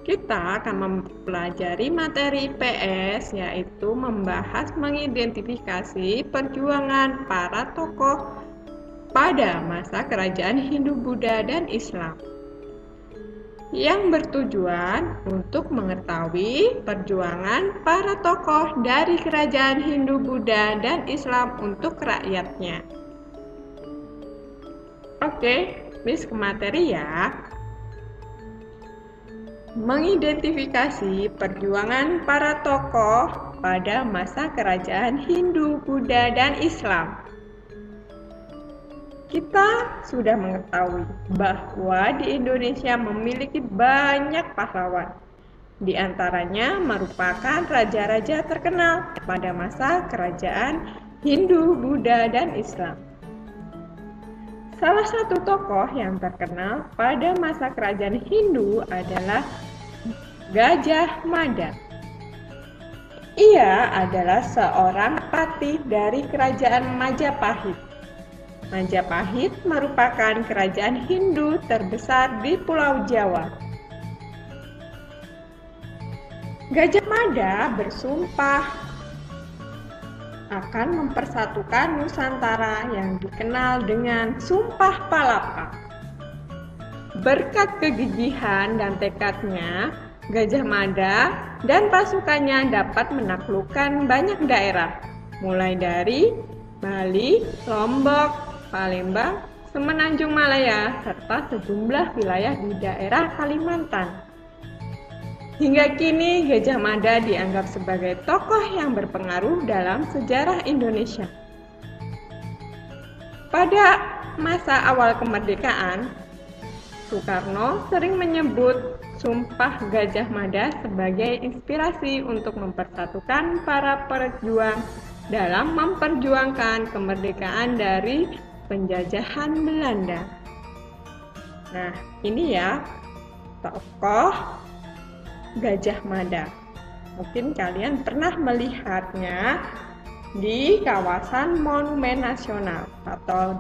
Kita akan mempelajari materi PS, yaitu membahas mengidentifikasi perjuangan para tokoh pada masa kerajaan Hindu-Buddha dan Islam, yang bertujuan untuk mengetahui perjuangan para tokoh dari kerajaan Hindu-Buddha dan Islam untuk rakyatnya. Oke, Miss ke materi ya. Mengidentifikasi perjuangan para tokoh pada masa kerajaan Hindu, Buddha, dan Islam. Kita sudah mengetahui bahwa di Indonesia memiliki banyak pahlawan. Di antaranya merupakan raja-raja terkenal pada masa kerajaan Hindu, Buddha, dan Islam. Salah satu tokoh yang terkenal pada masa kerajaan Hindu adalah Gajah Mada. Ia adalah seorang patih dari kerajaan Majapahit. Majapahit merupakan kerajaan Hindu terbesar di Pulau Jawa. Gajah Mada bersumpah akan mempersatukan Nusantara yang dikenal dengan Sumpah Palapa. Berkat kegigihan dan tekadnya, Gajah Mada dan pasukannya dapat menaklukkan banyak daerah, mulai dari Bali, Lombok, Palembang, Semenanjung Malaya, serta sejumlah wilayah di daerah Kalimantan. Hingga kini, Gajah Mada dianggap sebagai tokoh yang berpengaruh dalam sejarah Indonesia. Pada masa awal kemerdekaan, Soekarno sering menyebut Sumpah Gajah Mada sebagai inspirasi untuk mempersatukan para pejuang dalam memperjuangkan kemerdekaan dari penjajahan Belanda. Nah, ini ya tokoh Gajah Mada. Mungkin kalian pernah melihatnya di kawasan Monumen Nasional atau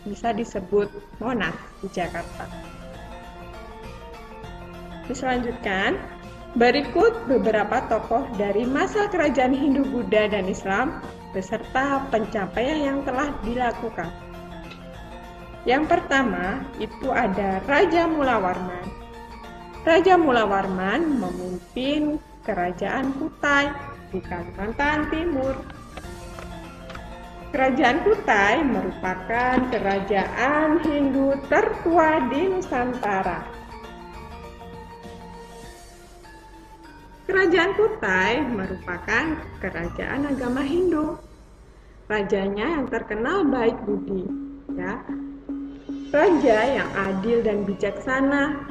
bisa disebut Monas di Jakarta. Diselanjutkan, berikut beberapa tokoh dari masa kerajaan Hindu, Buddha, dan Islam beserta pencapaian yang telah dilakukan. Yang pertama, itu ada Raja Mula Warman. Raja Mula Warman memimpin kerajaan Kutai di Kalimantan Timur. Kerajaan Kutai merupakan kerajaan Hindu tertua di Nusantara. Kerajaan Kutai merupakan kerajaan agama Hindu. Rajanya yang terkenal baik budi, ya. Raja yang adil dan bijaksana,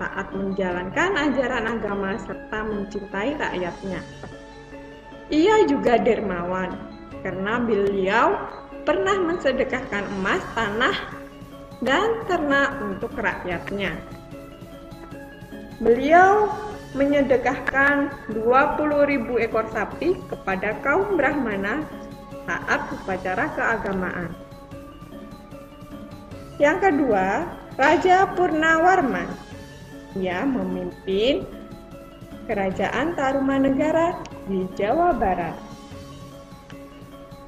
taat menjalankan ajaran agama serta mencintai rakyatnya. Ia juga dermawan, karena beliau pernah mensedekahkan emas, tanah, dan ternak untuk rakyatnya. Beliau menyedekahkan 20.000 ekor sapi kepada kaum Brahmana saat upacara keagamaan. Yang kedua, Raja Purnawarman. Ia memimpin kerajaan Tarumanegara di Jawa Barat.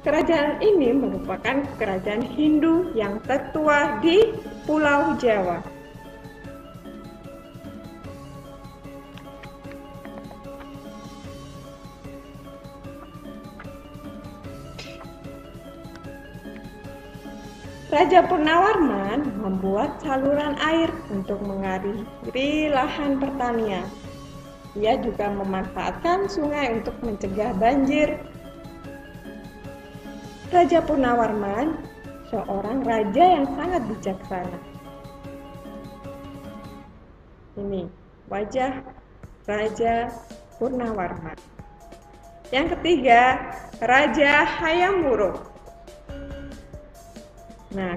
Kerajaan ini merupakan kerajaan Hindu yang tertua di Pulau Jawa. Raja Purnawarman membuat saluran air untuk mengairi lahan pertanian. Ia juga memanfaatkan sungai untuk mencegah banjir. Raja Purnawarman seorang raja yang sangat bijaksana. Ini wajah Raja Purnawarman. Yang ketiga, Raja Hayam Wuruk. Nah,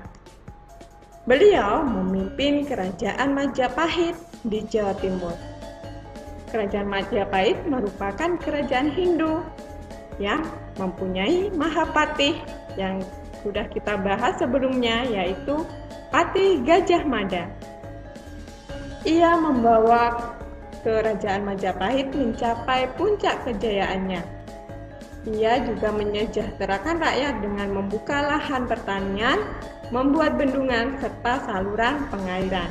beliau memimpin kerajaan Majapahit di Jawa Timur. Kerajaan Majapahit merupakan kerajaan Hindu yang mempunyai Mahapatih yang sudah kita bahas sebelumnya, yaitu Patih Gajah Mada. Ia membawa Kerajaan Majapahit mencapai puncak kejayaannya. Ia juga menyejahterakan rakyat dengan membuka lahan pertanian, membuat bendungan, serta saluran pengairan.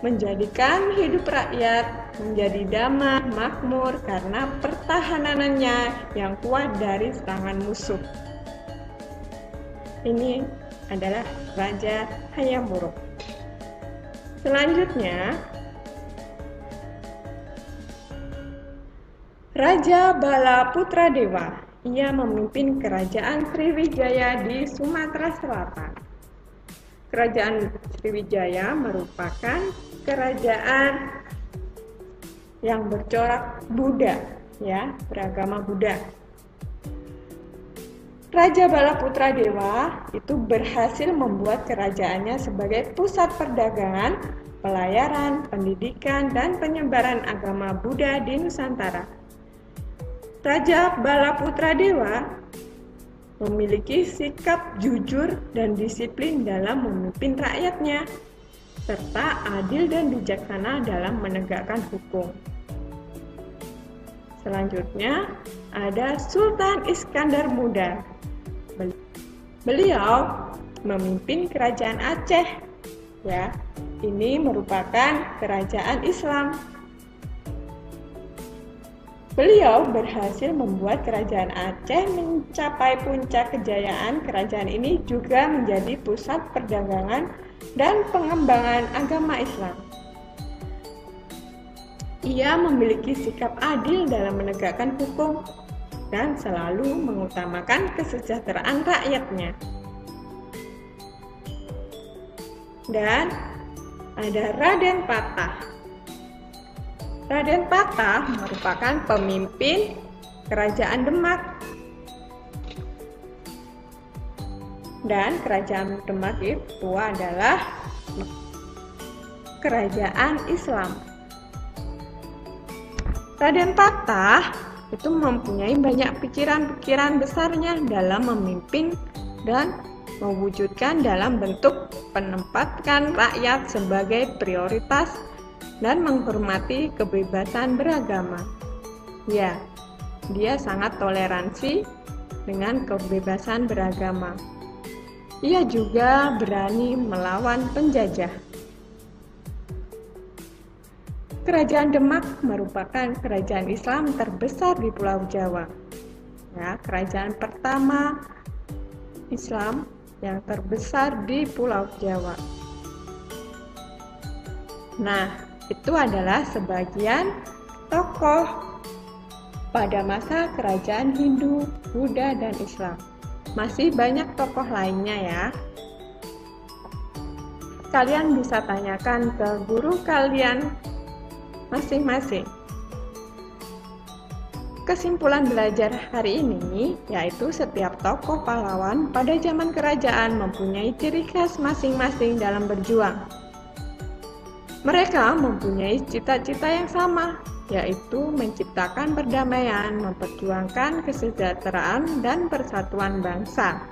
Menjadikan hidup rakyat menjadi damai, makmur karena pertahanannya yang kuat dari serangan musuh. Ini adalah Raja Hayam Wuruk. Selanjutnya, Raja Bala Putradewa. Ia memimpin kerajaan Sriwijaya di Sumatera Selatan. Kerajaan Sriwijaya merupakan kerajaan yang bercorak Buddha, ya, beragama Buddha. Raja Bala Putradewa itu berhasil membuat kerajaannya sebagai pusat perdagangan, pelayaran, pendidikan, dan penyebaran agama Buddha di Nusantara. Raja Bala Putradewa memiliki sikap jujur dan disiplin dalam memimpin rakyatnya, serta adil dan bijaksana dalam menegakkan hukum. Selanjutnya ada Sultan Iskandar Muda. Beliau memimpin kerajaan Aceh. Ya, ini merupakan kerajaan Islam. Beliau berhasil membuat kerajaan Aceh mencapai puncak kejayaan. Kerajaan ini juga menjadi pusat perdagangan dan pengembangan agama Islam. Ia memiliki sikap adil dalam menegakkan hukum dan selalu mengutamakan kesejahteraan rakyatnya. Dan ada Raden Patah. Raden Patah merupakan pemimpin kerajaan Demak. Dan kerajaan Demak itu adalah kerajaan Islam. Raden Patah itu mempunyai banyak pikiran-pikiran besarnya dalam memimpin dan mewujudkan dalam bentuk penempatan rakyat sebagai prioritas dan menghormati kebebasan beragama. Ya, dia sangat toleransi dengan kebebasan beragama. Ia juga berani melawan penjajah. Kerajaan Demak merupakan kerajaan Islam terbesar di Pulau Jawa. Ya, kerajaan pertama Islam yang terbesar di Pulau Jawa. Nah, itu adalah sebagian tokoh pada masa kerajaan Hindu, Buddha, dan Islam. Masih banyak tokoh lainnya ya. Kalian bisa tanyakan ke guru kalian masing-masing. Kesimpulan belajar hari ini yaitu setiap tokoh pahlawan pada zaman kerajaan mempunyai ciri khas masing-masing dalam berjuang. Mereka mempunyai cita-cita yang sama, yaitu menciptakan perdamaian, memperjuangkan kesejahteraan dan persatuan bangsa.